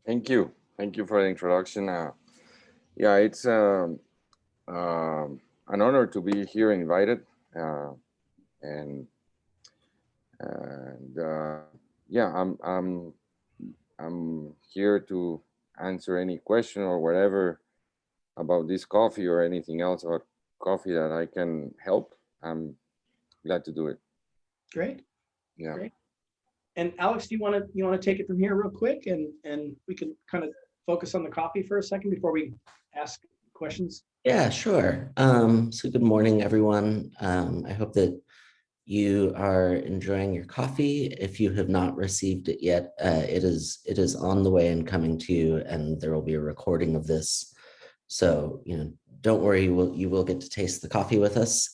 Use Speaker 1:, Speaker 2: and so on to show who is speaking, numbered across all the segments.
Speaker 1: Thank you. Thank you for the introduction. Yeah, it's an honor to be here invited. Uh, and and yeah, I'm here to answer any question or whatever about this coffee or anything else about coffee that I can help. I'm glad to do it.
Speaker 2: Great,
Speaker 1: Yeah.
Speaker 2: great. And Alex, do you want to take it from here real quick, and we can kind of focus on the coffee for a second before we ask questions?
Speaker 3: Yeah, sure. So good morning, everyone. I hope that you are enjoying your coffee. If you have not received it yet, it is on the way and coming to you, and there will be a recording of this. So, don't worry, you will get to taste the coffee with us.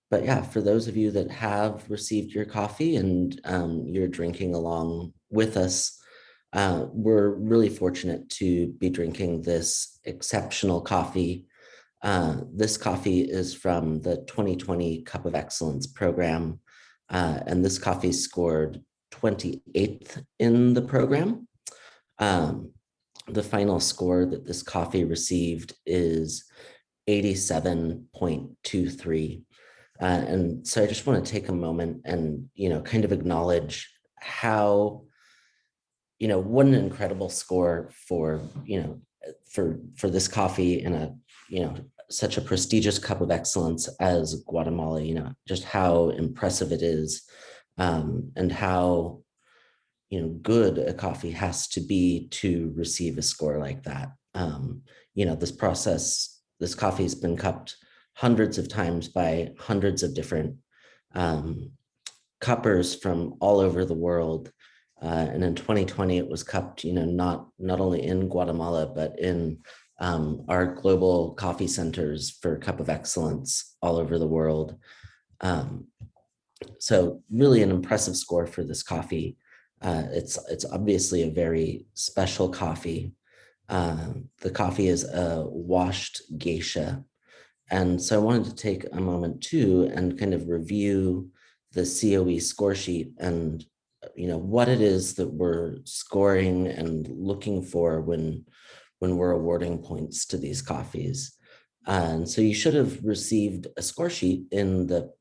Speaker 3: But yeah, for those of you that have received your coffee and you're drinking along with us, we're really fortunate to be drinking this exceptional coffee. This coffee is from the 2020 Cup of Excellence program, and this coffee scored 28th in the program. Um, the final score that this coffee received is 87.23. And so I just want to take a moment and, kind of acknowledge how, what an incredible score for, for this coffee in a, such a prestigious cup of excellence as Guatemala, just how impressive it is, and how, good a coffee has to be to receive a score like that. This coffee has been cupped hundreds of times by hundreds of different um, cuppers from all over the world. And in 2020, it was cupped, not only in Guatemala, but in our global coffee centers for Cup of Excellence all over the world. Um, so really an impressive score for this coffee. It's obviously a very special coffee. The coffee is a washed geisha. And so I wanted to take a moment too and kind of review the COE score sheet and what it is that we're scoring and looking for when we're awarding points to these coffees. And so you should have received a score sheet in the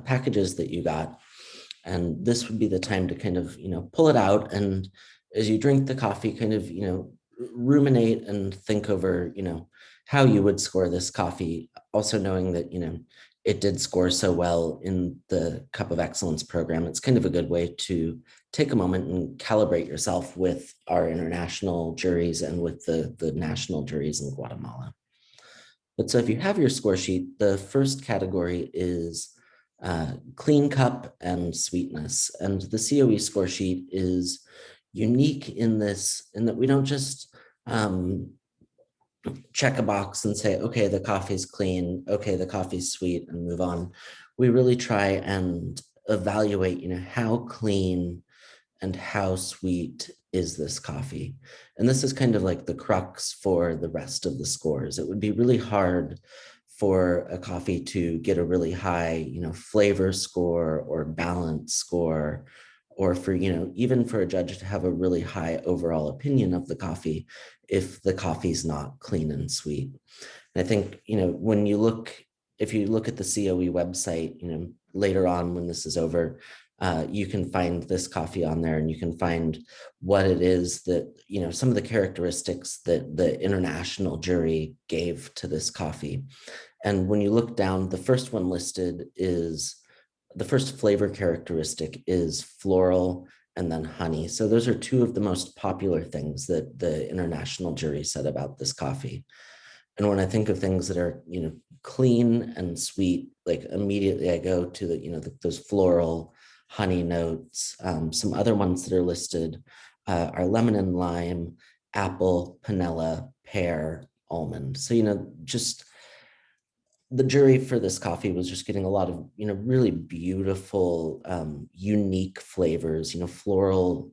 Speaker 3: packages that you got. And this would be the time to kind of, pull it out. And as you drink the coffee, kind of, ruminate and think over, how you would score this coffee. Also knowing that, it did score so well in the Cup of Excellence program. It's kind of a good way to take a moment and calibrate yourself with our international juries and with the national juries in Guatemala. But so if you have your score sheet, the first category is clean cup and sweetness. And the COE score sheet is unique in that we don't just check a box and say, okay, the coffee's clean, okay, the coffee's sweet, and move on. We really try and evaluate, how clean and how sweet is this coffee? And this is kind of like the crux for the rest of the scores. It would be really hard for a coffee to get a really high, flavor score or balance score, or for, even for a judge to have a really high overall opinion of the coffee if the coffee's not clean and sweet. And I think, if you look at the COE website, later on when this is over, you can find this coffee on there, and you can find what it is that, some of the characteristics that the international jury gave to this coffee. And when you look down, the first one listed is the first flavor characteristic is floral and then honey. So those are two of the most popular things that the international jury said about this coffee. And when I think of things that are, clean and sweet, like immediately I go to those floral honey notes. Some other ones that are listed are lemon and lime, apple, panela, pear, almond. So, just the jury for this coffee was just getting a lot of, really beautiful, unique flavors, floral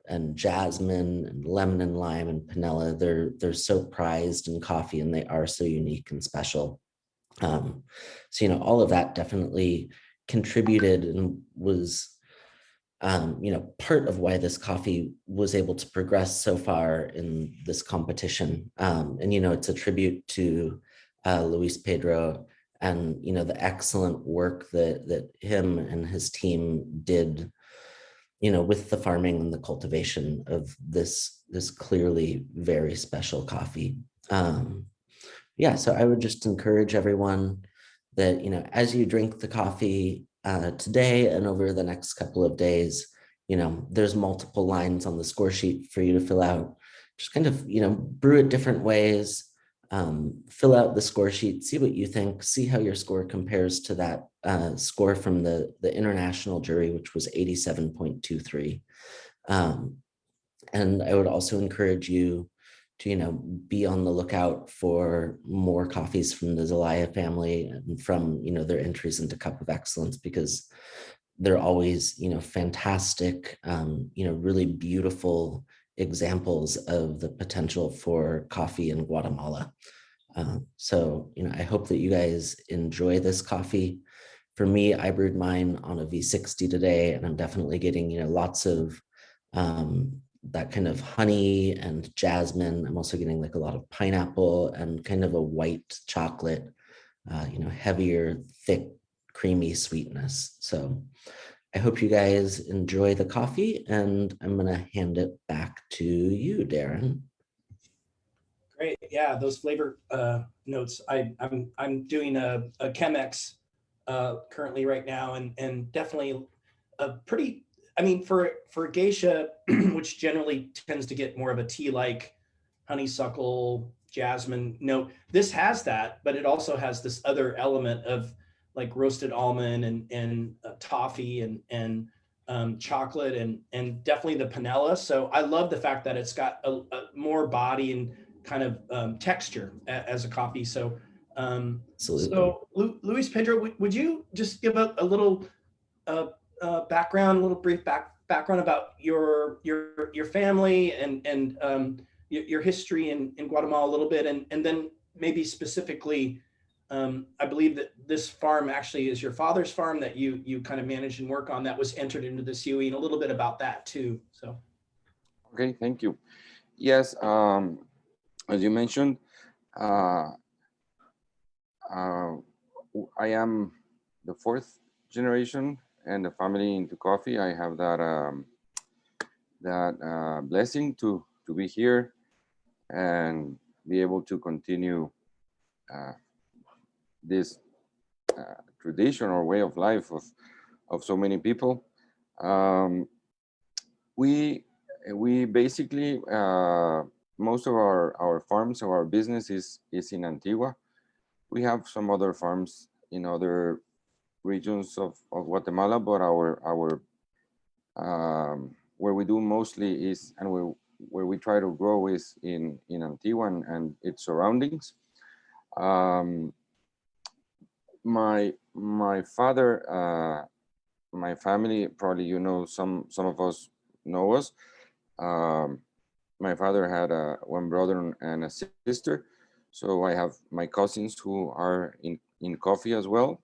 Speaker 3: and jasmine and lemon and lime and panela. They're so prized in coffee, and they are so unique and special. So, all of that definitely contributed and was part of why this coffee was able to progress so far in this competition. And, it's a tribute to Luis Pedro and, the excellent work that him and his team did, with the farming and the cultivation of this clearly very special coffee. Yeah, so I would just encourage everyone that, as you drink the coffee today and over the next couple of days, there's multiple lines on the score sheet for you to fill out. Just kind of, brew it different ways, fill out the score sheet, see what you think, see how your score compares to that score from the international jury, which was 87.23. And I would also encourage you to, be on the lookout for more coffees from the Zelaya family and from, their entries into Cup of Excellence, because they're always, fantastic, really beautiful examples of the potential for coffee in Guatemala. So, I hope that you guys enjoy this coffee. For me, I brewed mine on a V60 today, and I'm definitely getting, lots of that kind of honey and jasmine. I'm also getting like a lot of pineapple and kind of a white chocolate, heavier, thick, creamy sweetness. So I hope you guys enjoy the coffee, and I'm going to hand it back to you, Darren.
Speaker 2: Great. Yeah, those flavor notes. I'm doing a Chemex currently right now, and definitely a pretty. I mean, for geisha, which generally tends to get more of a tea-like honeysuckle, jasmine note, this has that, but it also has this other element of like roasted almond and toffee and chocolate and definitely the panela. So I love the fact that it's got a more body and kind of texture as a coffee. So,
Speaker 3: Absolutely.
Speaker 2: so Luis Pedro, would you just give a little background, a little brief background about your family and your history in Guatemala a little bit, and then maybe specifically, I believe that this farm actually is your father's farm that you kind of manage and work on that was entered into the COE, and a little bit about that too. So.
Speaker 1: Okay, thank you. Yes, as you mentioned, uh, uh, I am the fourth generation and the family into coffee. I have that blessing to be here and be able to continue uh, this tradition or way of life of so many people. Um, we basically most of our farms, our business is in Antigua. We have some other farms in other regions of Guatemala, but our where we do mostly is, and where we try to grow is in Antigua and its surroundings. Um, my father, my family, probably some of us know us. Um, my father had one brother and a sister, so I have my cousins who are in coffee as well,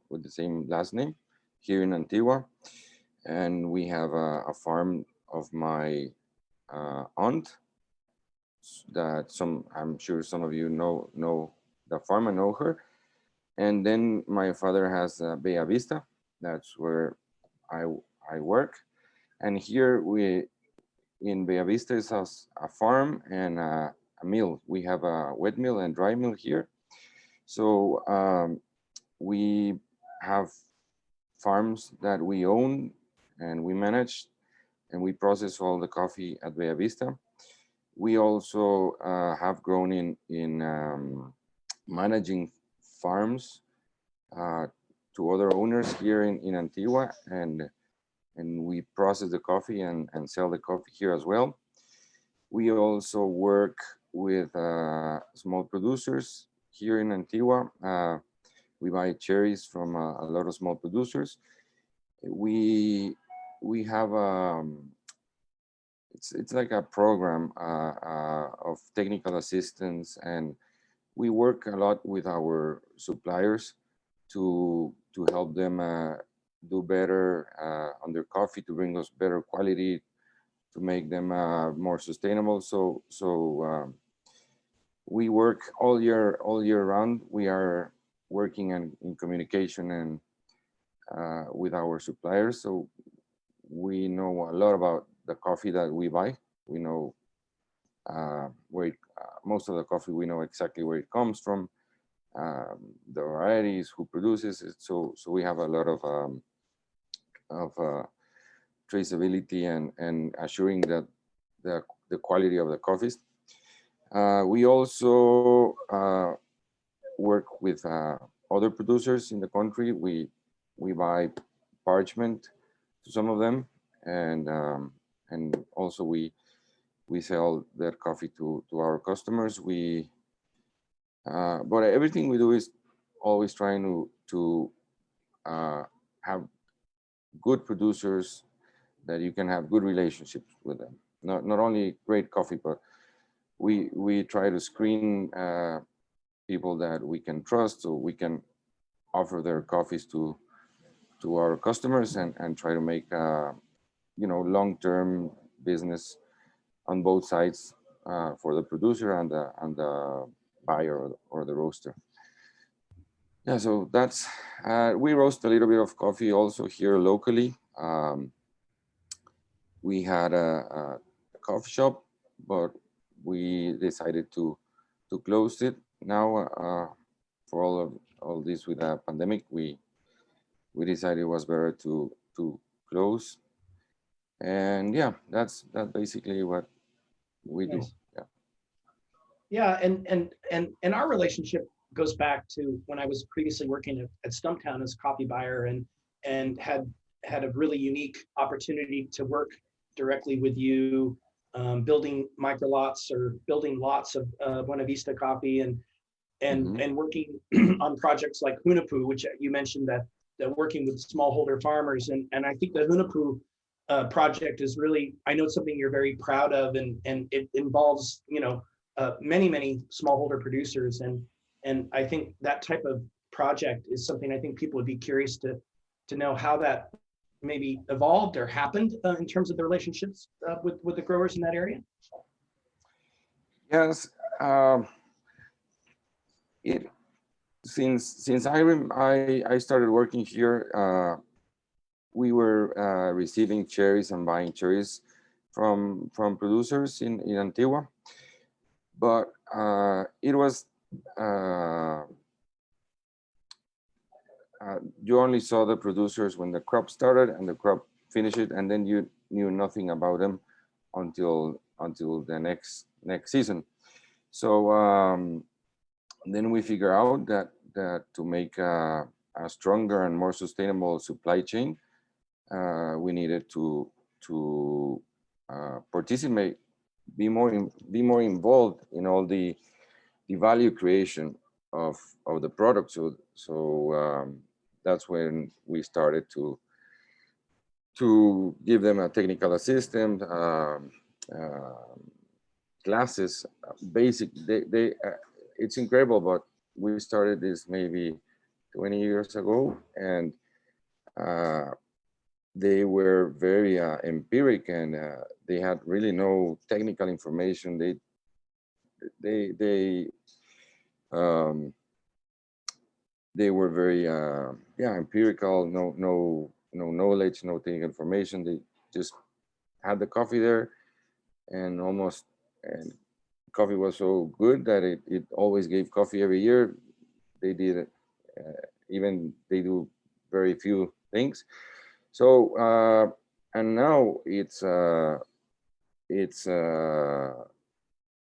Speaker 1: with the same last name here in Antigua, and we have a farm of my aunt that I'm sure some of you know the farm and know her. And then my father has Bella Vista. That's where I I work. And here we in Bella Vista is a farm and a mill. We have a wet mill and dry mill here. So we have farms that we own and we manage, and we process all the coffee at Bella Vista. We also have grown in managing farms uh, to other owners here in Antigua, and we process the coffee and sell the coffee here as well. We also work with small producers here in Antigua. We buy cherries from a lot of small producers. We we have it's like a program of technical assistance, and we work a lot with our suppliers to help them do better on their coffee, to bring us better quality, to make them more sustainable. We work all year round. We are working in communication and with our suppliers. So we know a lot about the coffee that we buy. We know most of the coffee, we know exactly where it comes from, the varieties, who produces it. So we have a lot of traceability and assuring that the quality of the coffees. We also work with other producers in the country. We buy parchment to some of them, and also we sell that coffee to our customers. But everything we do is always trying to have good producers that you can have good relationships with them. Not only great coffee, but we try to screen people that we can trust, so we can offer their coffees to our customers and try to make long-term business on both sides, for the producer and the buyer or the roaster. Yeah, so that's we roast a little bit of coffee also here locally. We had a coffee shop, but we decided to close it now, for all this with the pandemic. We decided it was better to close. And yeah, that's basically what we do.
Speaker 2: Nice.
Speaker 1: Yeah.
Speaker 2: Yeah, and our relationship goes back to when I was previously working at Stumptown as a coffee buyer, and had a really unique opportunity to work directly with you, building micro lots or building lots of Buena Vista coffee,
Speaker 1: Mhm.
Speaker 2: and working on projects like Hunapu, which you mentioned, that working with smallholder farmers, and I think the Hunapu project is really, I know it's something you're very proud of, and it involves many smallholder producers, and I think that type of project is something I think people would be curious to know how that maybe evolved or happened in terms of the relationships with the growers in that area.
Speaker 1: Yes. It since I started working here, we were receiving cherries and buying cherries from producers in Antigua, but it was you only saw the producers when the crop started and the crop finished, and then you knew nothing about them until the next season. So then we figure out that to make a stronger and more sustainable supply chain, we needed to participate, be more involved in all the value creation of the product. So that's when we started to give them a technical assistant, classes, basic. It's incredible, but we started this maybe 20 years ago, and uh, they were very empiric, and they had really no technical information. They um, they were very empirical. No knowledge, no technical information. They just had the coffee there, and coffee was so good that it always gave coffee every year. They did it, even they do very few things. So and now it's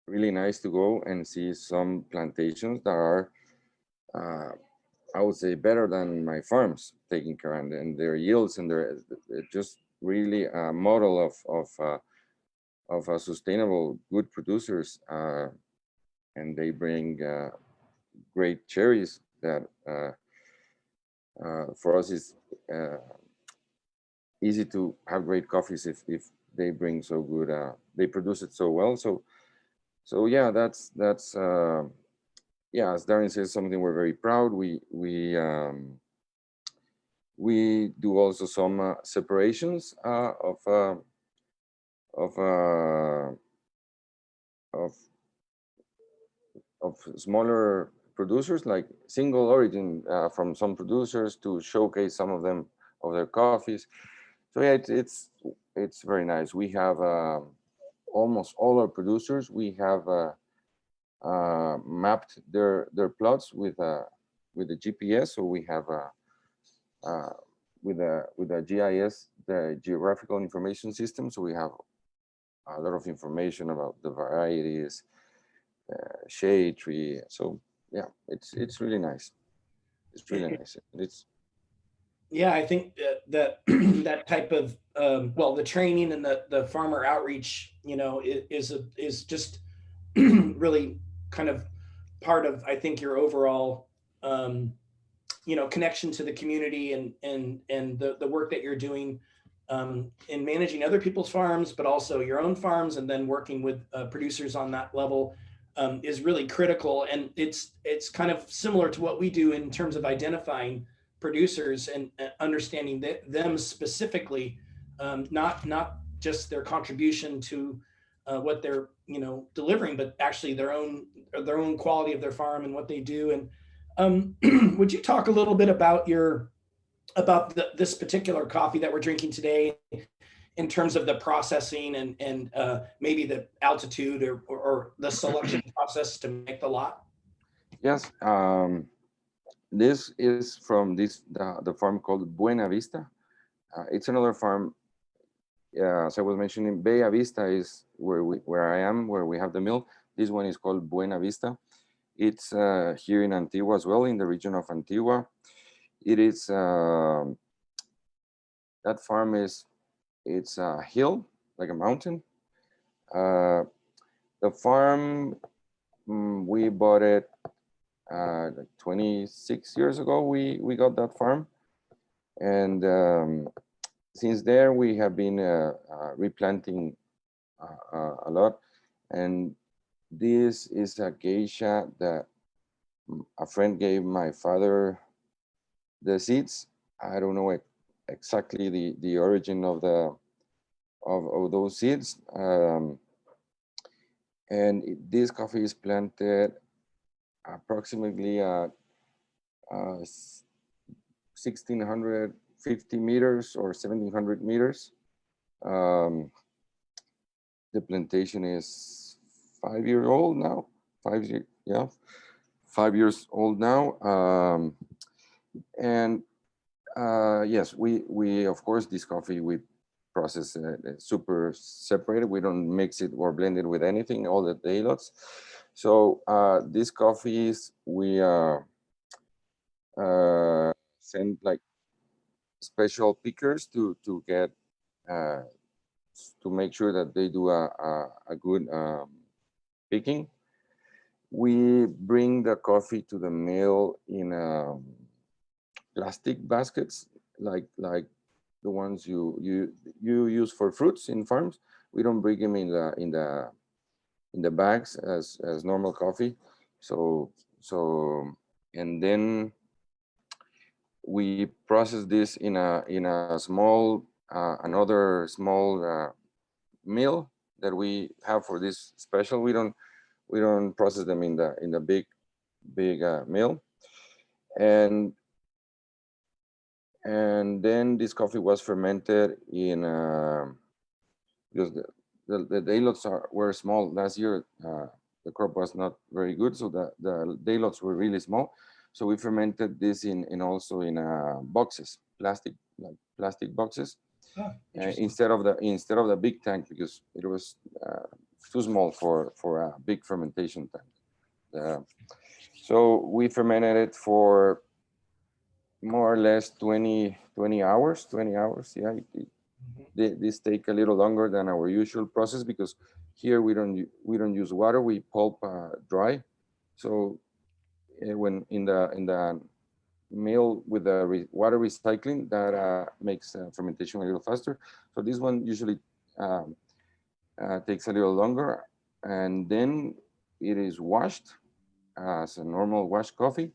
Speaker 1: really nice to go and see some plantations that are, uh, I would say, better than my farms taking care, and their yields, and they're just really a model of a sustainable, good producers, and they bring great cherries that for us is easy to have great coffees if they bring so good, they produce it so well. So yeah, that's yeah, as Darren says, something we're very proud. We do also some separations of uh, of of smaller producers, like single origin from some producers, to showcase some of them of their coffees. So yeah, it's very nice. We have almost all our producers. We have mapped their plots with the GPS. So we have uh, with a GIS, the Geographical Information System. So we have a lot of information about the varieties, shade tree. So yeah, it's really nice. It's really
Speaker 2: It-
Speaker 1: nice. It's
Speaker 2: yeah, I think that that type of well, the training and the farmer outreach, is just really kind of part of, I think, your overall um, connection to the community, and the work that you're doing in managing other people's farms, but also your own farms, and then working with producers on that level is really critical. And it's kind of similar to what we do in terms of identifying producers and understanding them specifically, not just their contribution to what they're delivering, but actually their own quality of their farm and what they do. And would you talk a little bit about this particular coffee that we're drinking today, in terms of the processing and maybe the altitude or the selection process to make the lot?
Speaker 1: yes. This is from the farm called Buena Vista. It's another farm. As I was mentioning, Bella Vista is where I am, where we have the mill. This one is called Buena Vista. It's here in Antigua as well, in the region of Antigua. It is that farm it's a hill, like a mountain. Uh, the farm, we bought it like 26 years ago. We got that farm, and since there we have been replanting a lot. And this is a geisha that a friend gave my father the seeds. I don't know exactly the origin of of those seeds. And this coffee is planted approximately 1650 meters or 1700 meters. Um, the plantation is 5 years old now. 5 years, yeah, 5 years old now. And yes, we of course this coffee we process super separated. We don't mix it or blend it with anything. All the day lots. So these coffees we send like special pickers to get uh, to make sure that they do a good picking. We bring the coffee to the mill in plastic baskets, like the ones you use for fruits in farms. We don't bring them in the bags as normal coffee. So and then we process this in a small another small mill that we have for this special. We don't process them in the big mill. and and then this coffee was fermented in because the day lots were small last year. The crop was not very good, so the day lots were really small. So we fermented this in also in boxes, plastic boxes,
Speaker 2: Oh, interesting.
Speaker 1: instead of the big tank, because it was too small for a big fermentation tank. Uh, so we fermented it for more or less 20 hours. 20 hours, yeah. This take a little longer than our usual process, because here we don't use water. We pulp dry. So when in the mill with the water recycling, that makes fermentation a little faster. So this one usually um, takes a little longer, and then it is washed as a normal washed coffee.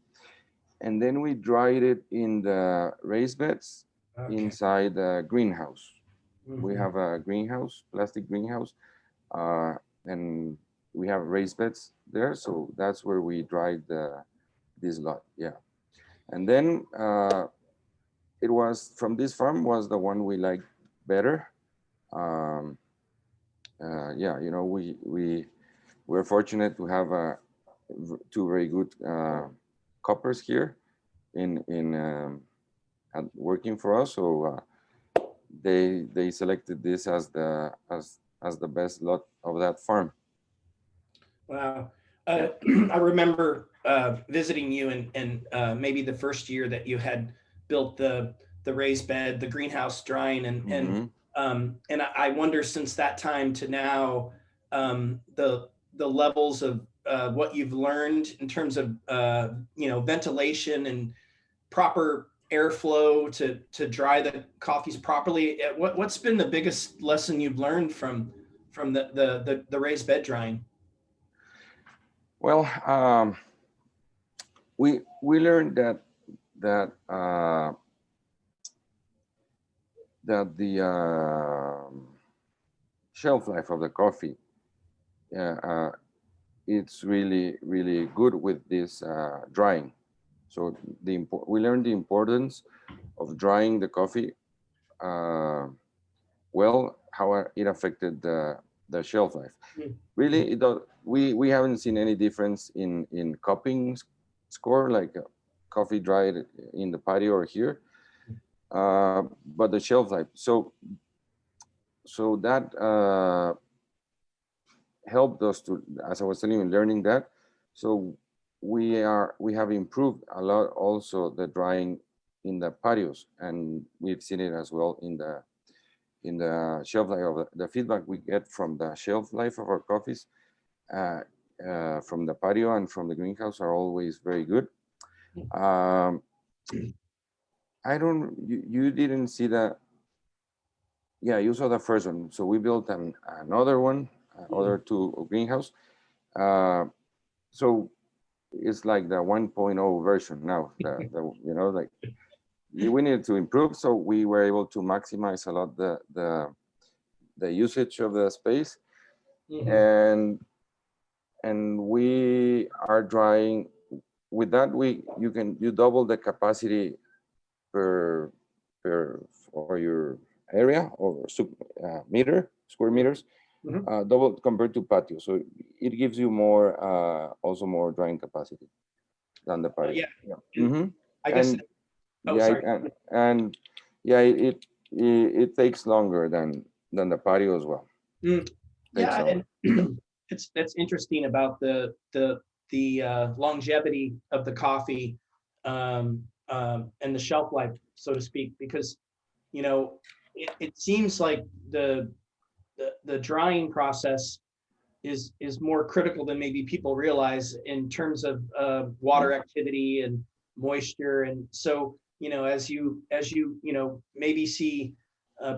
Speaker 1: and then we dried it in the raised beds
Speaker 2: Okay.
Speaker 1: inside the greenhouse. We
Speaker 2: Mhm.
Speaker 1: have a greenhouse, plastic greenhouse, uh, and we have raised beds there. So that's where we dried this lot. Yeah, and then it was from this farm was the one we liked better. Um, yeah, you know, we're fortunate to have two very good coppers here in working for us. So they selected this as the best lot of that farm.
Speaker 2: Wow.
Speaker 1: Yeah.
Speaker 2: I remember visiting you and maybe the first year that you had built the raised bed, the greenhouse drying,
Speaker 1: Hmm.
Speaker 2: and I wonder since that time to now, the levels of what you've learned in terms of ventilation and proper airflow to dry the coffees properly. What's been the biggest lesson you've learned from the raised bed drying?
Speaker 1: Well, we learned that that the shelf life of the coffee, uh, it's really good with this drying. So we learned the importance of drying the coffee uh, well, how it affected the shelf life.
Speaker 2: Mhm.
Speaker 1: Really, we haven't seen any difference in cupping score, like coffee dried in the patio or here, but the shelf life. So that helped us to, as I was telling you, learning that. So we have improved a lot also the drying in the patios, and we've seen it as well in the shelf life of the feedback we get from the shelf life of our coffees uh, from the patio and from the greenhouse are always very good. Um, I don't, you didn't see the, yeah, you saw the first one. So we built another one, other two greenhouse. Uh, so it's like the 1.0 version now. Like we needed to improve, so we were able to maximize a lot the usage of the space,
Speaker 2: Mhm.
Speaker 1: and we are drying with that. You double the capacity per for your area or meter square meters,
Speaker 2: Mhm.
Speaker 1: double compared to patio. So it gives you more also more drying capacity than the patio.
Speaker 2: Yeah,
Speaker 1: Yeah.
Speaker 2: and I guess.
Speaker 1: And
Speaker 2: Oh,
Speaker 1: yeah,
Speaker 2: sorry.
Speaker 1: and yeah, it takes longer than the patio as well.
Speaker 2: Mm,
Speaker 1: Takes
Speaker 2: yeah,
Speaker 1: longer.
Speaker 2: and it's that's interesting about the longevity of the coffee, and the shelf life, so to speak, because it seems like the drying process is more critical than maybe people realize in terms of
Speaker 1: Mhm.
Speaker 2: water activity and moisture. And so, as you maybe see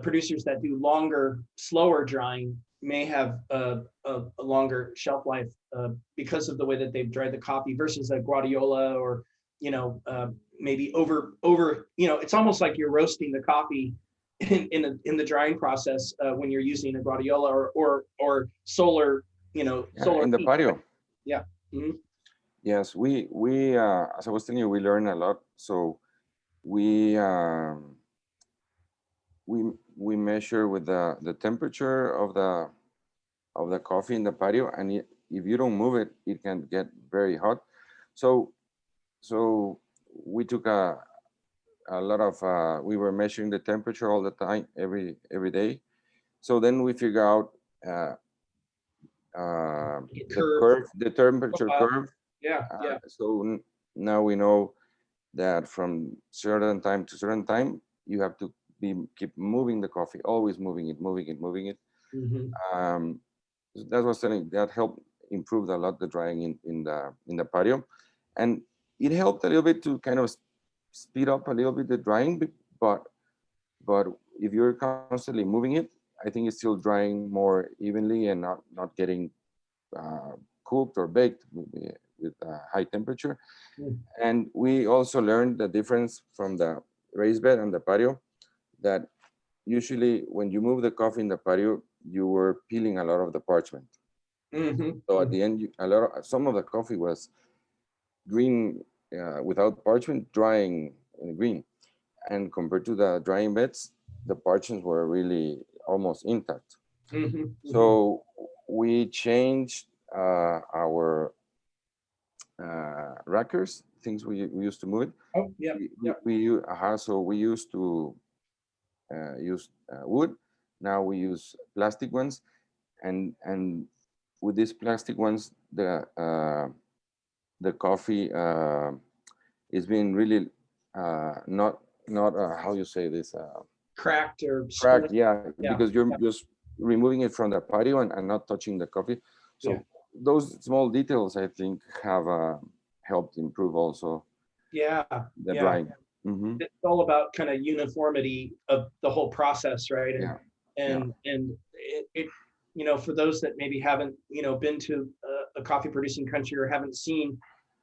Speaker 2: producers that do longer, slower drying may have a longer shelf life because of the way that they've dried the coffee versus a Guardiola or maybe over. It's almost like you're roasting the coffee in the drying process when you're using a Guardiola or solar
Speaker 1: Yeah,
Speaker 2: solar
Speaker 1: in the
Speaker 2: heat, right?
Speaker 1: patio.
Speaker 2: Yeah. Hmm.
Speaker 1: Yes, we as I was telling you, we learn a lot. So we we measure with the temperature of the coffee in the patio, and if you don't move it, it can get very hot. So we took a lot of we were measuring the temperature all the time, every day. So then we figure out uh, the
Speaker 2: Curve
Speaker 1: curve, the temperature
Speaker 2: profile.
Speaker 1: curve.
Speaker 2: Yeah. Yeah.
Speaker 1: So now we know that from certain time to certain time, you have to keep moving the coffee, always moving it.
Speaker 2: Hmm.
Speaker 1: Um, that was telling that helped improve a lot the drying in the patio, and it helped a little bit to kind of speed up a little bit the drying. But if you're constantly moving it, I think it's still drying more evenly and not getting cooked or baked with high temperature.
Speaker 2: Mm.
Speaker 1: And we also learned the difference from the raised bed and the patio, that usually when you move the coffee in the patio, you were peeling a lot of the parchment.
Speaker 2: Mhm.
Speaker 1: So at the end, some of the coffee was green without parchment, drying in green. And compared to the drying beds, the parchments were really almost intact.
Speaker 2: Mhm. Mhm.
Speaker 1: So we changed our rackers, things we used to move it.
Speaker 2: Oh, yeah. Yeah.
Speaker 1: So we used to use wood. Now we use plastic ones, and with these plastic ones, the coffee is being really not how you say this
Speaker 2: Cracked or
Speaker 1: cracked.
Speaker 2: split.
Speaker 1: Yeah,
Speaker 2: Yeah.
Speaker 1: because you're
Speaker 2: Yeah.
Speaker 1: just removing it from the patio and not touching the coffee.
Speaker 2: Yeah.
Speaker 1: So those small details, I think, have helped improve also
Speaker 2: Yeah.
Speaker 1: the
Speaker 2: Yeah.
Speaker 1: drying. Hmm.
Speaker 2: It's all about kind of uniformity of the whole process, right? And
Speaker 1: Yeah, yeah,
Speaker 2: and you know, for those that maybe haven't, you know, been to a coffee producing country or haven't seen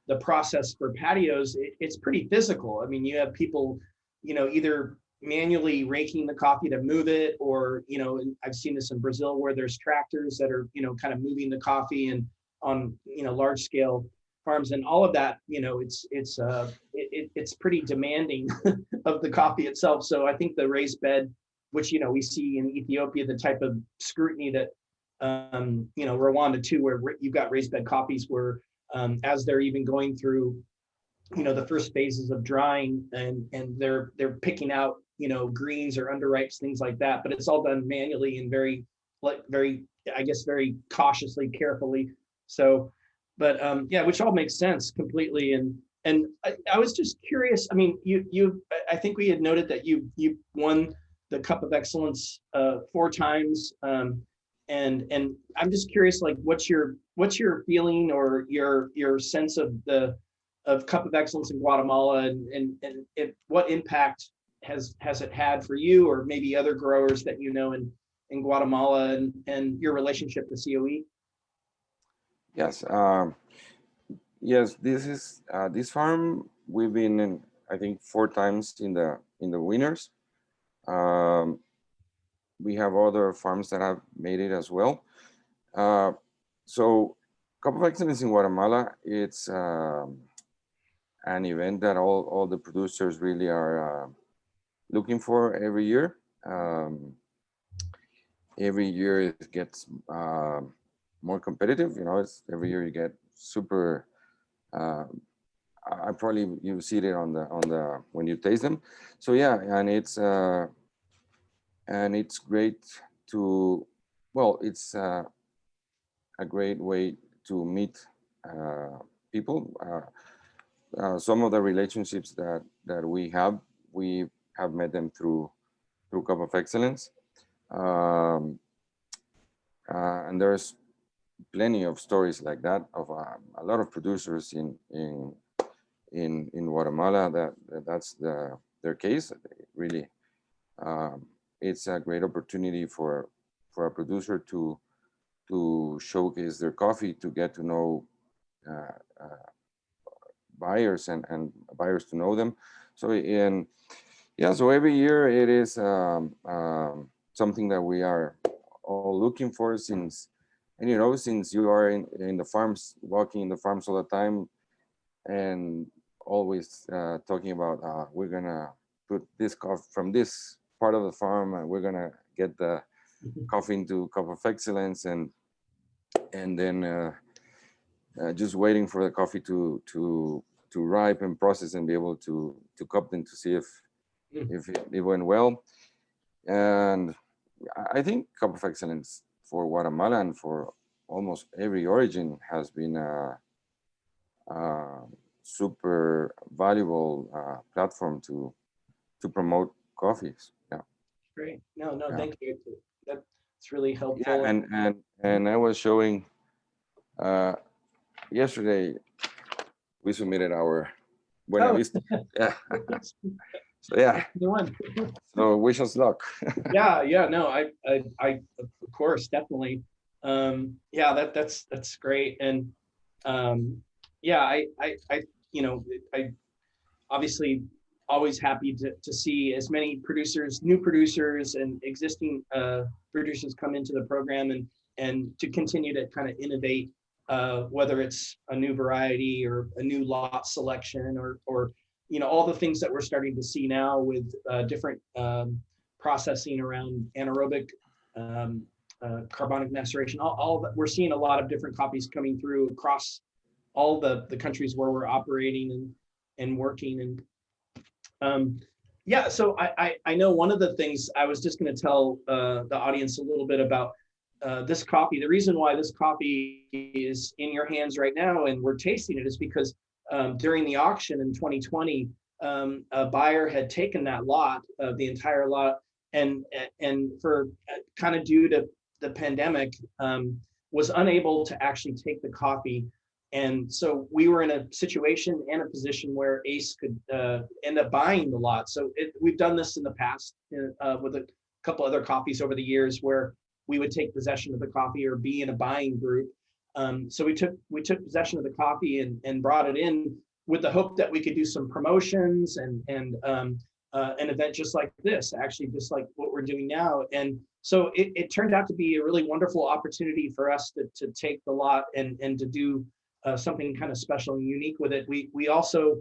Speaker 2: the process for patios, it's pretty physical. I mean, you have people, you know, either manually raking the coffee to move it, or, you know, and I've seen this in Brazil where there's tractors that are, you know, kind of moving the coffee and on, you know, large scale farms, and all of that, you know, it's pretty demanding of the coffee itself. So I think the raised bed, which, you know, we see in Ethiopia, the type of scrutiny that you know, Rwanda too, where you've got raised bed coffees where as they're even going through, you know, the first phases of drying, and they're picking out, you know, greens or underripes, things like that, but it's all done manually and very, like, very, I guess, very cautiously, carefully. So but yeah, which all makes sense completely. And I was just curious, I mean, I think we had noted that you won the Cup of Excellence 4 times, and I'm just curious, like, what's your feeling or your sense of the of Cup of Excellence in Guatemala, and what impact has it had for you or maybe other growers that you know in Guatemala, and your relationship to COE?
Speaker 1: yes, yes. This farm. We've been in, I think, 4 times in the winners. Um, we have other farms that have made it as well. Uh, so, Cup of Excellence in Guatemala, it's an event that all the producers really are looking for every year. Every year it gets more competitive. You know, it's every year you get super. Uh, I probably you see it on the when you taste them. So yeah, and it's great to, well, it's a great way to meet uh, people. Some of the relationships that we have met them through Cup of Excellence, um, and there's plenty of stories like that of a lot of producers in Guatemala that's their case. Really, um, it's a great opportunity for a producer to showcase their coffee, to get to know uh, uh, buyers and buyers to know them. So in yeah, so every year it is something that we are all looking for, since, and you know, since you are in the farms, walking in the farms all the time, and always talking about we're gonna put this coffee from this part of the farm, and we're gonna get the coffee into Cup of Excellence, and then just waiting for the coffee to ripe and process and be able to cup them to see if it went well. And I think Cup of Excellence for Guatemala and for almost every origin has been a super valuable platform to promote coffees. Yeah,
Speaker 2: Great. No, no,
Speaker 1: yeah,
Speaker 2: thank you. That's really
Speaker 1: yeah.
Speaker 2: helpful.
Speaker 1: And I was showing uh, yesterday we submitted our Buena
Speaker 2: Oh,
Speaker 1: Vista. Yeah.
Speaker 2: that's
Speaker 1: So yeah.
Speaker 2: the one.
Speaker 1: So wish us luck.
Speaker 2: Yeah, yeah, no, of course, definitely. Yeah, that's great. And um, yeah, you know, I obviously always happy to see as many producers, new producers and existing producers come into the program and to continue to kind of innovate, whether it's a new variety or a new lot selection or you know, all the things that we're starting to see now with different processing around anaerobic carbonic maceration. All that we're seeing a lot of different coffees coming through across all the countries where we're operating and working. And yeah, so I know one of the things I was just going to tell the audience a little bit about this coffee. The reason why this coffee is in your hands right now and we're tasting it is because during the auction in 2020, a buyer had taken that lot, the entire lot, and for kind of due to the pandemic, was unable to actually take the coffee. And so we were in a situation and a position where ACE could end up buying the lot. So we've done this in the past with a couple other coffees over the years where we would take possession of the coffee or be in a buying group. So we took possession of the coffee and brought it in with the hope that we could do some promotions and an event just like this, actually just like what we're doing now. And so it turned out to be a really wonderful opportunity for us to take the lot and to do something kind of special and unique with it. We also,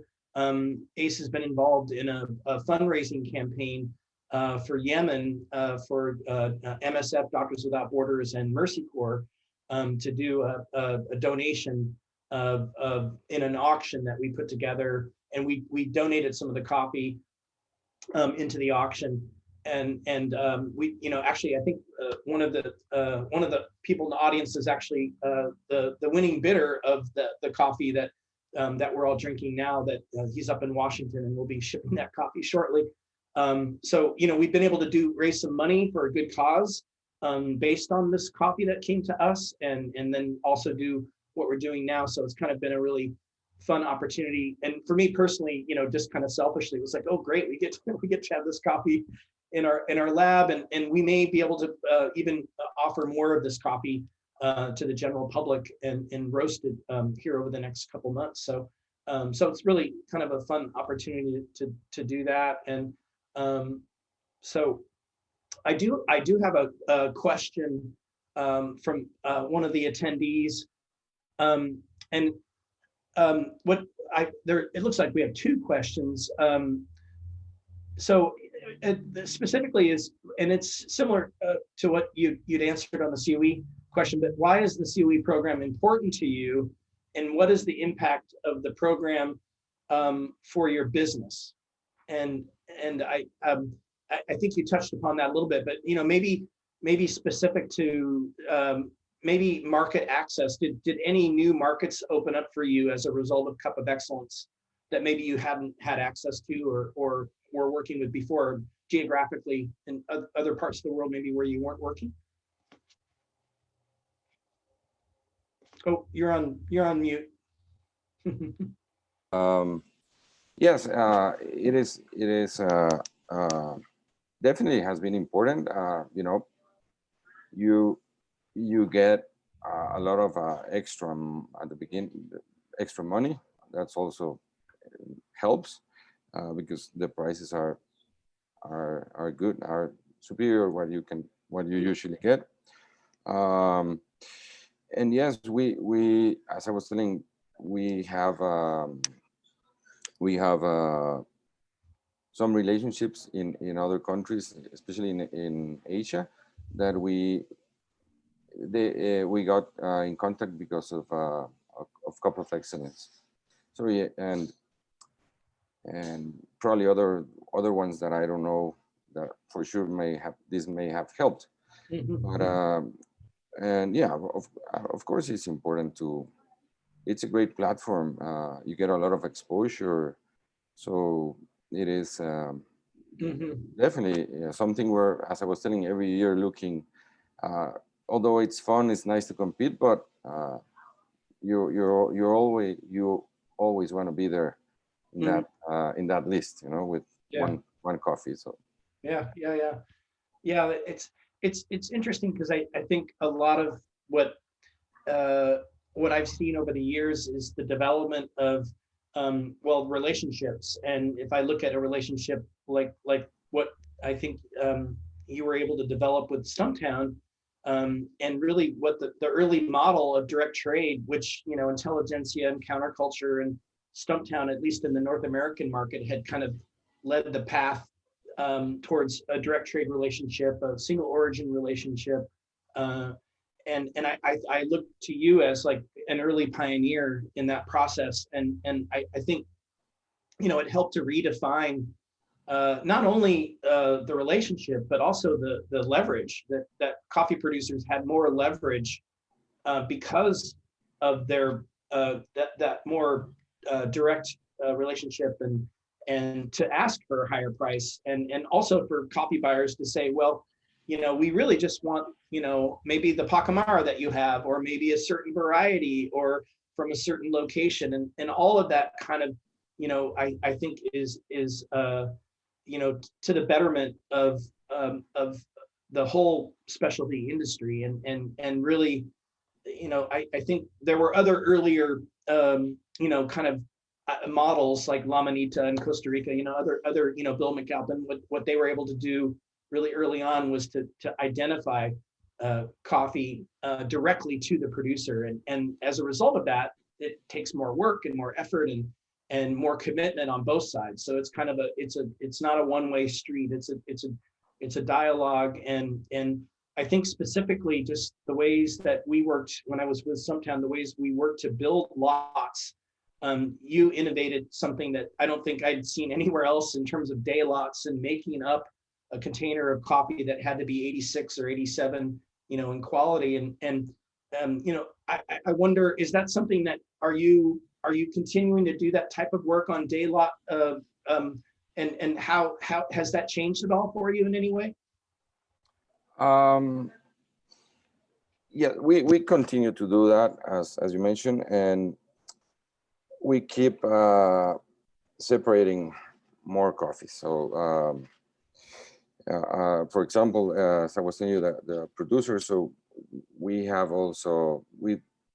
Speaker 2: ACE has been involved in a fundraising campaign for Yemen for MSF, Doctors Without Borders, and Mercy Corps to do a donation in an auction that we put together, and we donated some of the coffee into the auction. And we, you know, actually, I think one of the people in the audience is actually the winning bidder of the coffee that that we're all drinking now. That he's up in Washington, and we'll be shipping that coffee shortly. So you know, we've been able to raise some money for a good cause based on this coffee that came to us, and then also do what we're doing now. So it's kind of been a really fun opportunity. And for me personally, you know, just kind of selfishly, it was like, oh great, we get to have this coffee in our lab, and we may be able to even offer more of this coffee to the general public and roast it here over the next couple months. So so it's really kind of a fun opportunity to do that. And so I do have a question from one of the attendees, and what it looks like we have two questions. So specifically is, and it's similar to what you'd answered on the COE question, but why is the COE program important to you, and what is the impact of the program for your business? And I think you touched upon that a little bit, but you know, maybe specific to maybe market access. Did any new markets open up for you as a result of Cup of Excellence that maybe you hadn't had access to or were working with before, geographically in other parts of the world, maybe where you weren't working? Oh, you're on mute.
Speaker 1: Yes, it is definitely has been important. You know, you get a lot of extra at the beginning, extra money. That's also helps because the prices are good, are superior what you usually get. And yes, we as I was telling, we have some relationships in other countries, especially in Asia, that we got in contact because of Cup of Excellence. So yeah, and probably other ones that I don't know, that for sure may have helped. But and yeah, of course it's important to. It's a great platform. You get a lot of exposure, so it is definitely something where, as I was telling, every year looking. Although it's fun, it's nice to compete, but you always want to be there in that list, you know, with one coffee. So
Speaker 2: yeah. It's interesting because I think a lot of what what I've seen over the years is the development of well, relationships. And if I look at a relationship like what I think you were able to develop with Stumptown, and really what the early model of direct trade, which, you know, Intelligentsia and Counterculture and Stumptown, at least in the North American market, had kind of led the path towards a direct trade relationship, a single origin relationship. And I look to you as like an early pioneer in that process. And I think, you know, it helped to redefine not only the relationship, but also the leverage that coffee producers had more leverage because of their that more direct relationship, and to ask for a higher price, and also for coffee buyers to say, well, you know, we really just want, you know, maybe the Pacamara that you have, or maybe a certain variety, or from a certain location, and all of that kind of, you know, I think is you know, to the betterment of the whole specialty industry, and really, you know, I think there were other earlier you know, kind of models like La Manita in Costa Rica, you know, other you know, Bill McAlpin, what they were able to do really early on was to identify coffee directly to the producer, and as a result of that, it takes more work and more effort and more commitment on both sides. So it's kind of it's not a one-way street. It's a dialogue, and I think specifically just the ways that we worked when I was with Stumptown, the ways we worked to build lots. You innovated something that I don't think I'd seen anywhere else in terms of day lots, and making up a container of coffee that had to be 86 or 87, you know, in quality. And you know, I wonder, is that something that are you continuing to do that type of work on day lot? And how has that changed at all for you in any way?
Speaker 1: Yeah, we continue to do that, as you mentioned, and we keep separating more coffee. So for example, as I was telling you, the producer, so we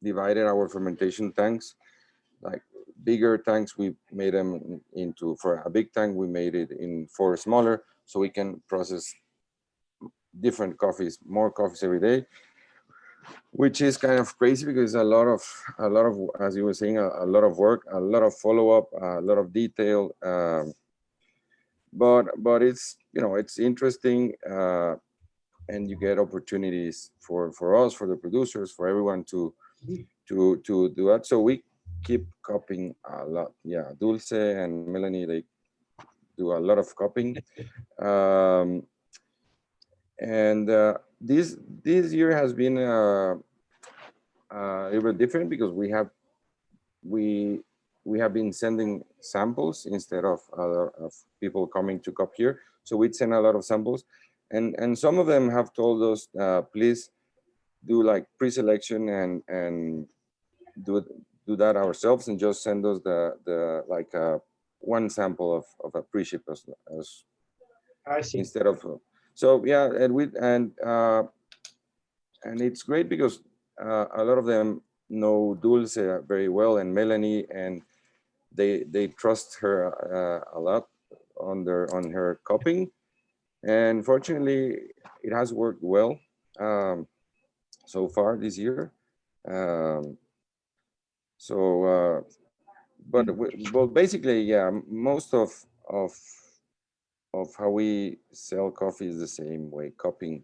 Speaker 1: divided our fermentation tanks, like bigger tanks, we made them into, for a big tank, we made it in 4 smaller, so we can process different coffees, more coffees every day, which is kind of crazy because a lot of, as you were saying, a lot of work, a lot of follow-up, a lot of detail, but it's, you know, it's interesting, and you get opportunities for us, for the producers, for everyone to do that. So we keep copying a lot. Yeah, Dulce and Melanie, they do a lot of copying. And this year has been a little bit different because we have been sending samples instead of people coming to cop here. So we'd send a lot of samples, and some of them have told us, please do like pre-selection and do that ourselves, and just send us the like one sample of a pre-ship as
Speaker 2: I see.
Speaker 1: instead of. So yeah, and it's great because a lot of them know Dulce very well, and Melanie, and they trust her a lot on her copying, and fortunately it has worked well so far this year. But basically, yeah, most of how we sell coffee is the same way, copying,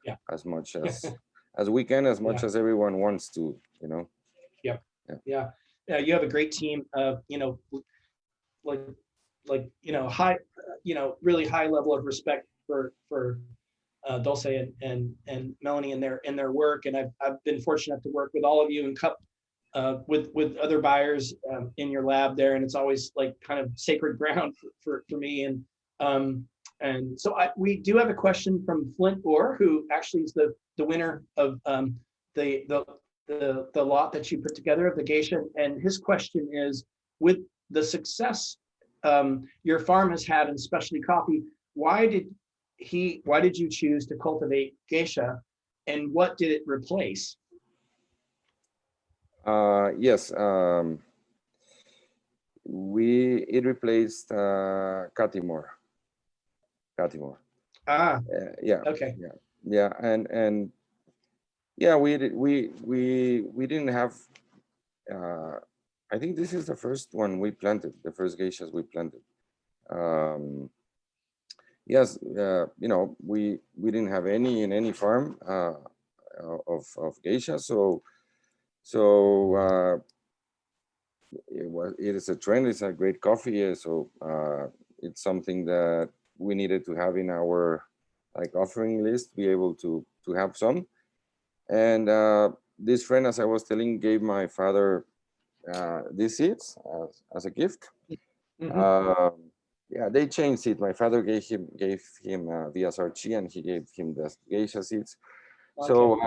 Speaker 2: Yeah.
Speaker 1: as much as we can, as much
Speaker 2: Yeah.
Speaker 1: as everyone wants to, you know.
Speaker 2: Yeah. You have a great team of, you know, like you know, high, you know, really high level of respect for Dulce and Melanie in their work. And I've been fortunate to work with all of you in cup with other buyers in your lab there, and it's always like kind of sacred ground for me. And so we do have a question from Flint Orr, who actually is the winner of the lot that you put together of the geisha. And his question is, with the success your farm has had in specialty coffee, why did you choose to cultivate geisha, and what did it replace?
Speaker 1: Yes, it replaced Catimore.
Speaker 2: Ah,
Speaker 1: Yeah,
Speaker 2: okay.
Speaker 1: yeah, yeah, and yeah, we didn't have. Uh, I think this is the first one we planted, the first geishas we planted. Um, yes, we didn't have any in any farm of geisha, so it is a trend. It's a great coffee, so it's something that we needed to have in our like offering list, be able to have some. And this friend, as I was telling, gave my father these seeds as a gift.
Speaker 2: Mhm.
Speaker 1: Uh, yeah, they changed it. My father gave him VSRG, and he gave him the geisha seeds.
Speaker 2: Okay.
Speaker 1: So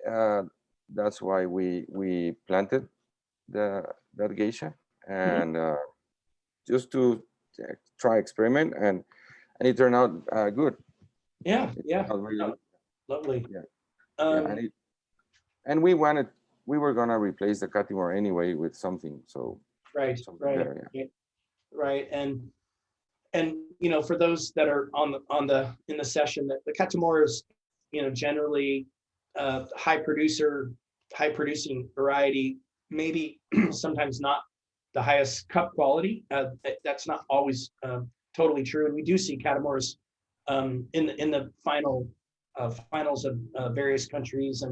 Speaker 1: uh, that's why we planted the that geisha,
Speaker 2: Mhm.
Speaker 1: and just to try experiment, and it turned out good.
Speaker 2: Yeah,
Speaker 1: It
Speaker 2: yeah.
Speaker 1: turned out really
Speaker 2: Oh,
Speaker 1: good.
Speaker 2: lovely.
Speaker 1: Yeah, yeah,
Speaker 2: Um,
Speaker 1: and we were gonna replace the Catimore anyway with something, so
Speaker 2: right,
Speaker 1: something
Speaker 2: right,
Speaker 1: better. Yeah.
Speaker 2: right, right. And for those that are on the in the session, that the Katamora is generally high producing variety, maybe sometimes not the highest cup quality. That's not always totally true, and we do see Catamoras in the finals of various countries,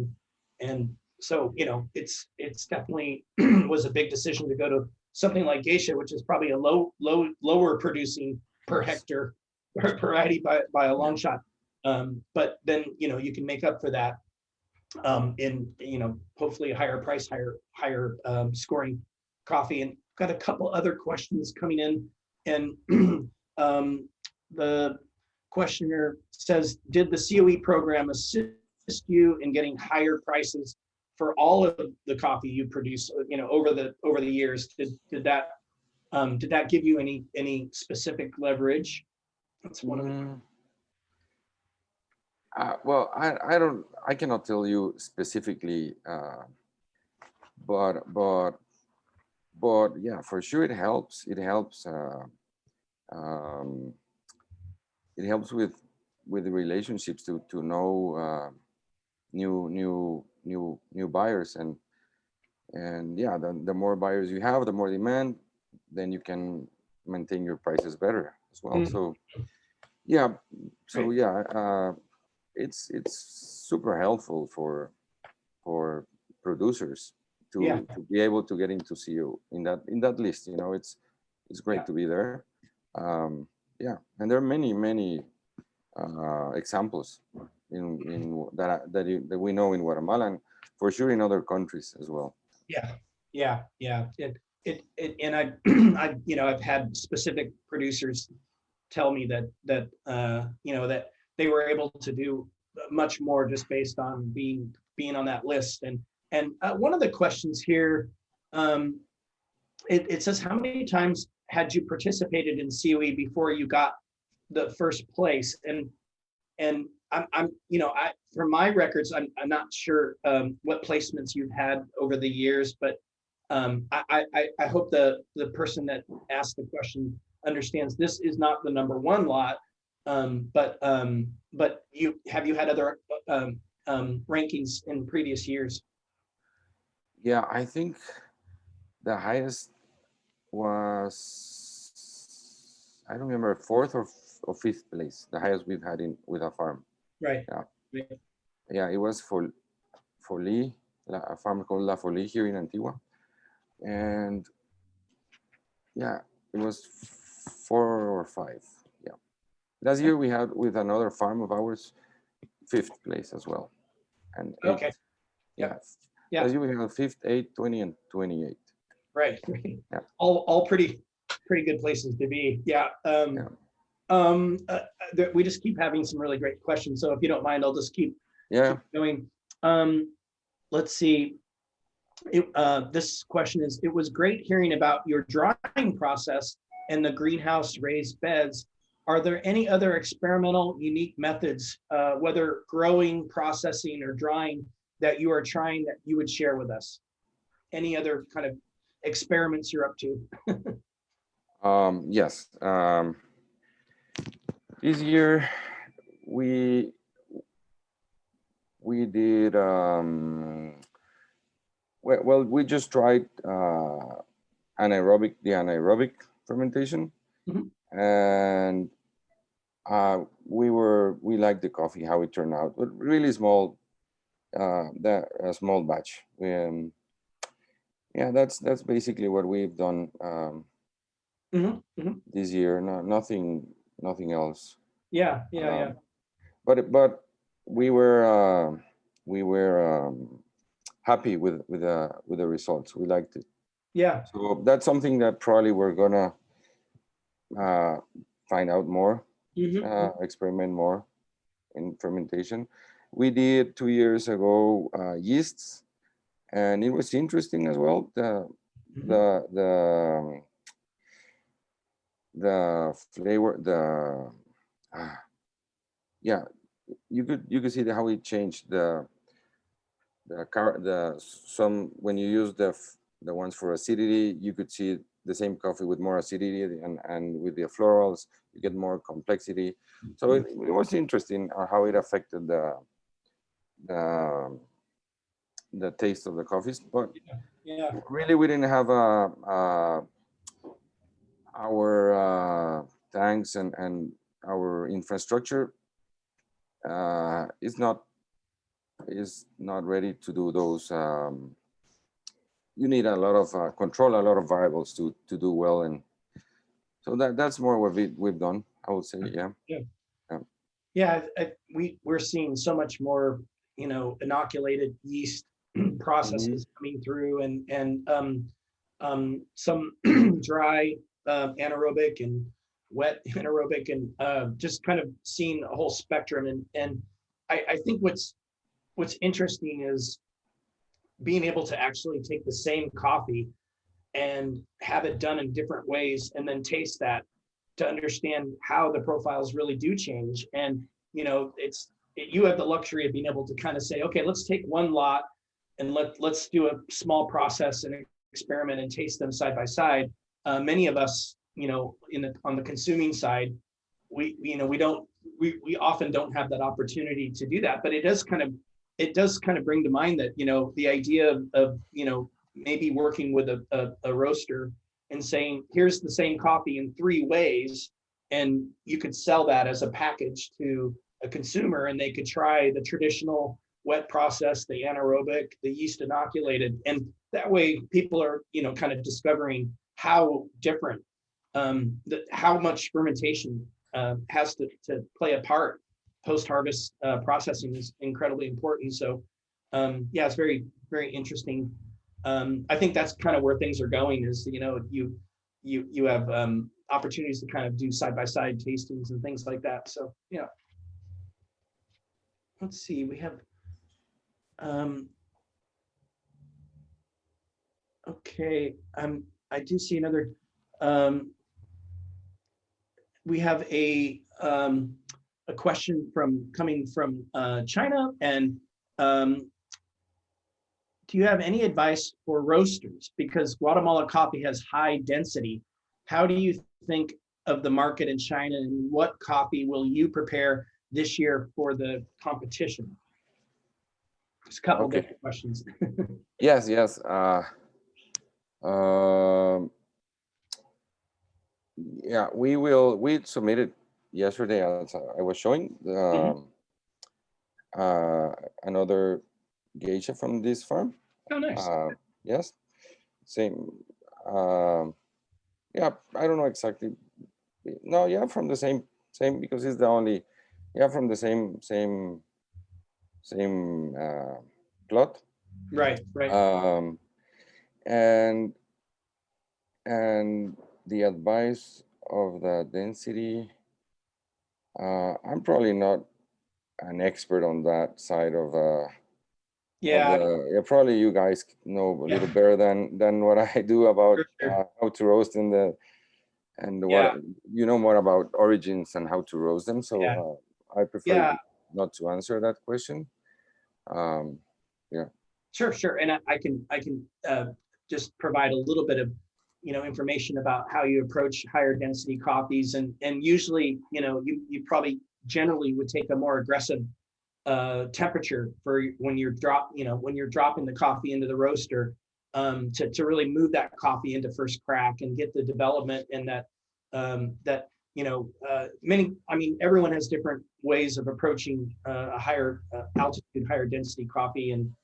Speaker 2: and so it's definitely was a big decision to go to something like geisha, which is probably a lower producing per
Speaker 1: Yes.
Speaker 2: hectare variety by a
Speaker 1: Yeah.
Speaker 2: long shot. But then you can make up for that in hopefully a higher price, higher scoring coffee. And got a couple other questions coming in, and the questioner says, did the COE program assist you in getting higher prices for all of the coffee you produce over the years? Did that give you any specific leverage? That's one of the.
Speaker 1: Mm, well, I cannot tell you specifically, but yeah, for sure it helps. Um, it helps with the relationships to know new buyers, and yeah, the more buyers you have, the more demand, then you can maintain your prices better as well.
Speaker 2: Mm,
Speaker 1: So yeah, so
Speaker 2: right.
Speaker 1: yeah, it's super helpful for producers
Speaker 2: Yeah.
Speaker 1: to be able to get into CO in that list. It's great
Speaker 2: Yeah.
Speaker 1: to be there. Yeah, and there are many examples that we know in Guatemala, and for sure in other countries as well.
Speaker 2: Yeah. Yeah. Yeah. And I, I've had specific producers tell me that they were able to do much more just based on being on that list. And one of the questions here, um, it says, how many times had you participated in COE before you got the first place? And I from my records, I'm not sure what placements you've had over the years, but I hope the person that asked the question understands this is not the number one lot, but you had other rankings in previous years?
Speaker 1: Yeah, I think the highest was, I don't remember, fourth or fifth place, the highest we've had in with a farm.
Speaker 2: Right.
Speaker 1: Yeah,
Speaker 2: Right.
Speaker 1: yeah, it was for Lee, a farm called La Folie here in Antigua, and yeah, it was 4 or 5. Yeah, last year we had with another farm of ours fifth place as well, and
Speaker 2: Okay.
Speaker 1: eighth. Yeah,
Speaker 2: Yep. Yeah.
Speaker 1: last year we had fifth, 8, 20, and 28.
Speaker 2: Right.
Speaker 1: Yeah,
Speaker 2: All pretty good places to be. Yeah.
Speaker 1: yeah,
Speaker 2: We just keep having some really great questions. So if you don't mind, I'll just keep
Speaker 1: yeah.
Speaker 2: going. Um, let's see. This question is, it was great hearing about your drying process and the greenhouse raised beds. Are there any other experimental, unique methods, whether growing, processing, or drying, that you are trying that you would share with us? any other kind of experiments you're up to?
Speaker 1: Yes. This year we did well, we just tried anaerobic fermentation,
Speaker 2: Mhm.
Speaker 1: and we liked the coffee, how it turned out, but really small, that a small batch. Yeah, that's basically what we've done this year. No, nothing else.
Speaker 2: Yeah, yeah, yeah,
Speaker 1: Um, but we were we were happy with the results. We liked it.
Speaker 2: yeah.
Speaker 1: So that's something that probably we're gonna uh, find out more, experiment more in fermentation. We did 2 years ago yeasts, and it was interesting as well. The the the flavor, ah, yeah, you could see how it changed the some when you use the ones for acidity, you could see the same coffee with more acidity, and with the florals you get more complexity. So it was interesting how it affected the the taste of the coffees, but
Speaker 2: Yeah,
Speaker 1: really we didn't have our tanks and our infrastructure is not ready to do those. You need a lot of control, a lot of variables to do well, and so that's more what we've done, I would say. Yeah.
Speaker 2: yeah.
Speaker 1: Yeah.
Speaker 2: Yeah, we're seeing so much more, inoculated yeast
Speaker 1: Mhm.
Speaker 2: processes coming through, and some dry anaerobic and wet anaerobic, and just kind of seeing a whole spectrum. And I think what's interesting is being able to actually take the same coffee and have it done in different ways, and then taste that to understand how the profiles really do change. And you have the luxury of being able to kind of say, okay, let's take one lot and let's do a small process and experiment and taste them side by side. Many of us, on the consuming side, we often don't have that opportunity to do that. But it does kind of bring to mind that the idea of maybe working with a roaster and saying, here's the same coffee in 3 ways, and you could sell that as a package to a consumer, and they could try the traditional wet process, the anaerobic, the yeast inoculated, and that way people are kind of discovering how different, how much fermentation has to play a part. Post-harvest processing is incredibly important. So yeah, it's very, very interesting. I think that's kind of where things are going, is you have opportunities to kind of do side-by-side tastings and things like that. So yeah, let's see, we have um, okay, I do see another, um, we have a question coming from China, and do you have any advice for roasters? Because Guatemala coffee has high density. How do you think of the market in China, and what coffee will you prepare this year for the competition? Just a couple
Speaker 1: Okay.
Speaker 2: different questions.
Speaker 1: Yes. Yes. Um, yeah, we submitted yesterday, as I was showing,
Speaker 2: Mhm.
Speaker 1: uh, another geisha from this farm.
Speaker 2: Oh, nice.
Speaker 1: Uh, yes, same. Um, yeah, I don't know exactly. No, yeah, from the same, because it's the only. Yeah, from the same plot.
Speaker 2: Right, right.
Speaker 1: Um, and and the advice of the density. I'm probably not an expert on that side of
Speaker 2: Yeah,
Speaker 1: yeah, probably you guys know a
Speaker 2: yeah,
Speaker 1: little better than what I do about
Speaker 2: for sure.
Speaker 1: how to roast and
Speaker 2: Yeah,
Speaker 1: what you know more about origins and how to roast them.
Speaker 2: yeah,
Speaker 1: So I prefer
Speaker 2: yeah.
Speaker 1: not to answer that question. Um, yeah.
Speaker 2: Sure. And I can just provide a little bit of, information about how you approach higher density coffees, and usually, you probably generally would take a more aggressive temperature for when when you're dropping the coffee into the roaster, to really move that coffee into first crack and get the development, and that everyone has different ways of approaching a higher altitude, higher density coffee, and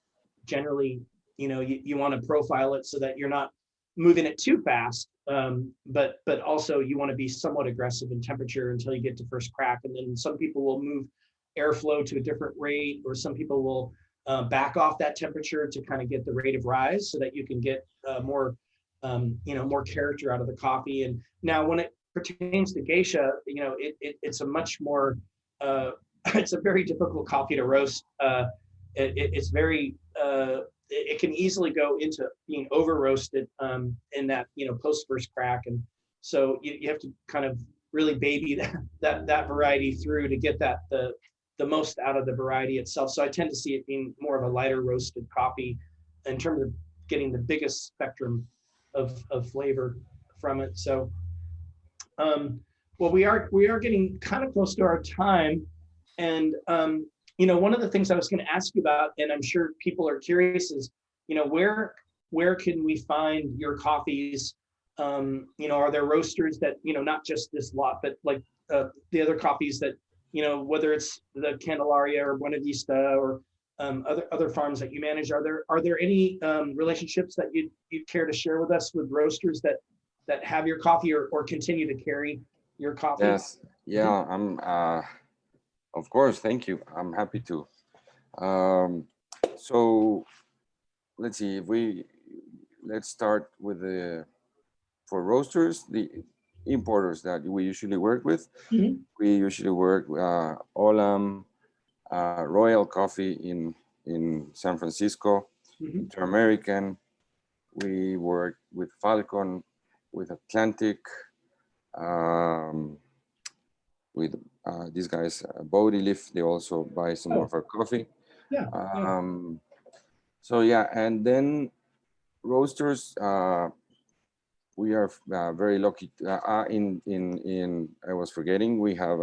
Speaker 2: generally, you want to profile it so that you're not moving it too fast, but also you want to be somewhat aggressive in temperature until you get to first crack. And then some people will move airflow to a different rate, or some people will back off that temperature to kind of get the rate of rise so that you can get more character out of the coffee. And now when it pertains to geisha, it's a much more it's a very difficult coffee to roast. It's very it can easily go into being over roasted in that post first crack, and so you have to kind of really baby that variety through to get the most out of the variety itself. So I tend to see it being more of a lighter roasted coffee in terms of getting the biggest spectrum of flavor from it. So well, we are getting kind of close to our time, and one of the things I was going to ask you about, and I'm sure people are curious, is where can we find your coffees? Are there roasters that not just this lot, but like the other coffees that whether it's the Candelaria or Buena Vista or other farms that you manage? Are there any relationships that you'd care to share with us with roasters that have your coffee or continue to carry your coffee?
Speaker 1: Yes, yeah, I'm of course, thank you. I'm happy to. So let's see, let's start with for roasters, the importers that we usually work with.
Speaker 2: Mhm.
Speaker 1: We usually work Olam, Royal Coffee in San Francisco,
Speaker 2: Mhm.
Speaker 1: Inter-American. We work with Falcon, with Atlantic, with these guys, Bodhi Leaf. They also buy some
Speaker 2: Oh.
Speaker 1: of our coffee.
Speaker 2: Yeah.
Speaker 1: So yeah, and then roasters. We are very lucky. In I was forgetting. We have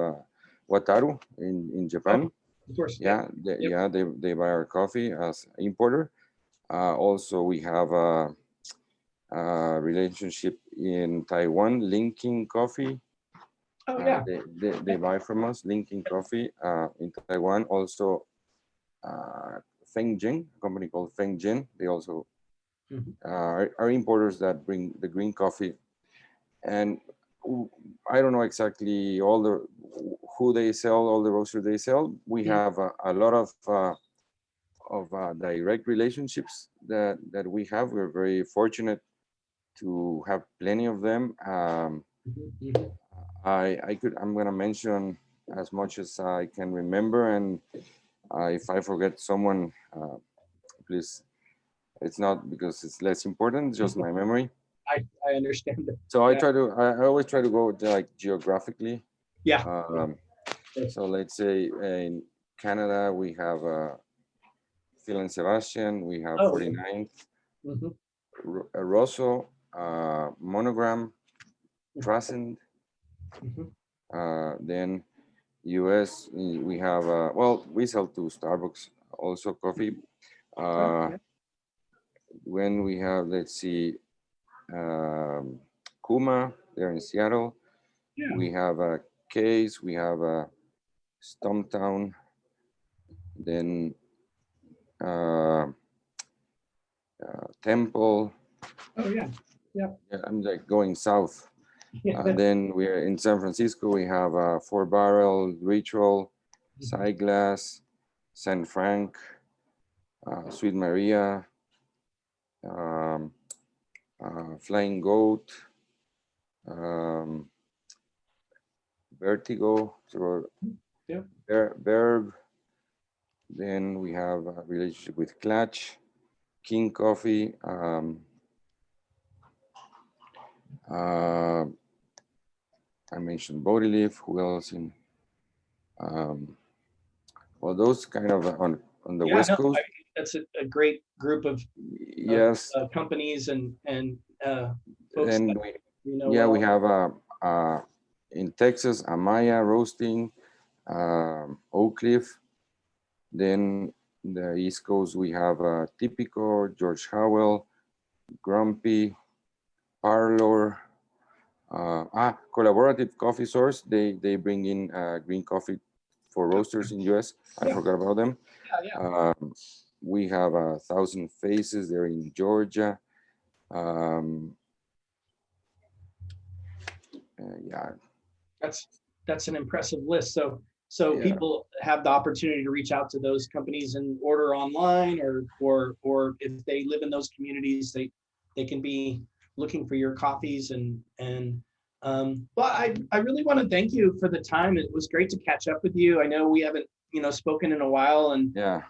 Speaker 1: Wataru in Japan.
Speaker 2: Of course.
Speaker 1: Yeah, they buy our coffee as importer. Also, we have a relationship in Taiwan, Linking Coffee.
Speaker 2: Oh yeah.
Speaker 1: They buy from us, Linking Coffee in Taiwan. Also, Feng Jin, a company called Feng Jin. They also
Speaker 2: Mhm.
Speaker 1: are importers that bring the green coffee. And I don't know exactly who they sell, all the roasters they sell. We have a lot of direct relationships that we have. We're very fortunate to have plenty of them.
Speaker 2: Mhm.
Speaker 1: I'm gonna mention as much as I can remember, and if I forget someone, please. It's not because it's less important, it's just my memory.
Speaker 2: I understand that.
Speaker 1: So
Speaker 2: Yeah.
Speaker 1: I always try to go like geographically.
Speaker 2: Yeah.
Speaker 1: So let's say in Canada we have Phil and Sebastian, we have
Speaker 2: Oh.
Speaker 1: 49th,
Speaker 2: Mhm.
Speaker 1: Rosso, Monogram, Trascend.
Speaker 2: Mhm.
Speaker 1: Then US, we have, well, we sell to Starbucks also coffee.
Speaker 2: Okay.
Speaker 1: When we have, let's see, Kuma, they're in Seattle.
Speaker 2: Yeah.
Speaker 1: We have a Case, we have a Stumptown, then uh, Temple.
Speaker 2: Oh yeah.
Speaker 1: Yeah, I'm like going south. Then we're in San Francisco. We have Four Barrel, Ritual, Glass, San Frank, Sweet Maria, um, Flying Goat, um, Vertigo, so
Speaker 2: Yeah.
Speaker 1: Berg. Then we have a relationship with Clutch, King Coffee. Uh, I mentioned Body Leaf. Who else in? Well, those kind of on the
Speaker 2: Yeah,
Speaker 1: West
Speaker 2: no,
Speaker 1: Coast.
Speaker 2: that's a great group of
Speaker 1: Yes.
Speaker 2: companies and folks
Speaker 1: Then
Speaker 2: that
Speaker 1: we,
Speaker 2: you know
Speaker 1: yeah,
Speaker 2: well.
Speaker 1: we have in Texas, Amaya Roasting, Oak Cliff. Then the East Coast, we have Típico, George Howell, Grumpy, Parlor, Collaborative Coffee Source. They bring in green coffee for roasters in US. I
Speaker 2: Yeah.
Speaker 1: forgot about them.
Speaker 2: Yeah.
Speaker 1: We have 1,000 Faces. They're in Georgia. Um, yeah,
Speaker 2: That's an impressive list. So
Speaker 1: yeah.
Speaker 2: people have the opportunity to reach out to those companies and order online, or if they live in those communities, they can be looking for your coffees well, I really want to thank you for the time. It was great to catch up with you. I know we haven't spoken in a while, and
Speaker 1: Yeah.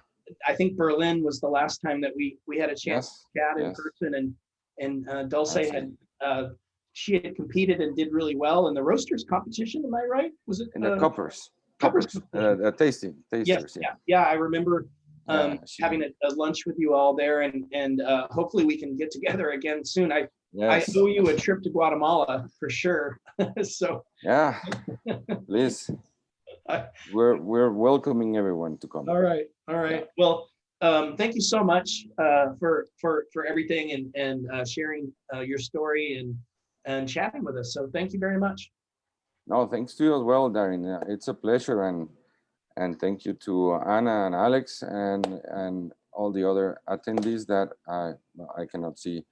Speaker 2: I think Berlin was the last time that we had a chance
Speaker 1: Yes.
Speaker 2: to chat in
Speaker 1: Yes.
Speaker 2: person, and Dulce
Speaker 1: That's
Speaker 2: had she had competed and did really well in the roasters competition. Am I right? Was it
Speaker 1: in the
Speaker 2: Cuppers
Speaker 1: Cuppers,
Speaker 2: competition?
Speaker 1: tasters.
Speaker 2: Yes,
Speaker 1: Yeah.
Speaker 2: yeah. I remember
Speaker 1: Yeah.
Speaker 2: having a lunch with you all there, and hopefully we can get together again soon. I
Speaker 1: Yes.
Speaker 2: owe you a trip to Guatemala for sure. So
Speaker 1: Yeah. Please. We're welcoming everyone to come.
Speaker 2: all right. Well, thank you so much for everything and sharing your story and chatting with us. So thank you very much.
Speaker 1: No, thanks to you as well, Darren. It's a pleasure, and thank you to Anna and Alex and all the other attendees that I cannot see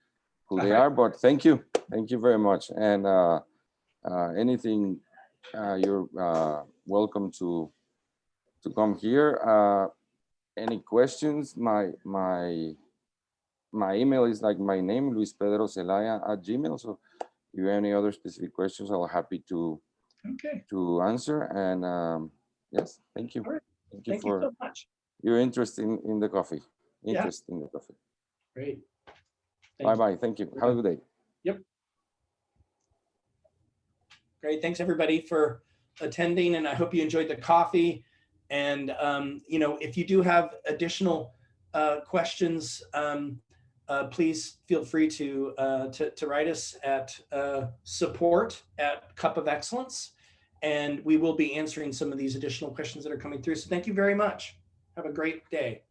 Speaker 1: who they are, but thank you very much. And anything, you're welcome to come here. Any questions? My email is like my name, Luis Pedro Zelaya @gmail. So if you have any other specific questions, I'm happy to answer. And yes, thank you.
Speaker 2: All right.
Speaker 1: Thank you
Speaker 2: Thank you
Speaker 1: for
Speaker 2: so much.
Speaker 1: your interest in the coffee.
Speaker 2: Yeah.
Speaker 1: In the coffee.
Speaker 2: Great.
Speaker 1: Bye. Thank you. Have a good day.
Speaker 2: Yep. Great. Thanks everybody for attending, and I hope you enjoyed the coffee. And if you do have additional questions, please feel free to write us at support@Cup of Excellence, and we will be answering some of these additional questions that are coming through. So thank you very much. Have a great day.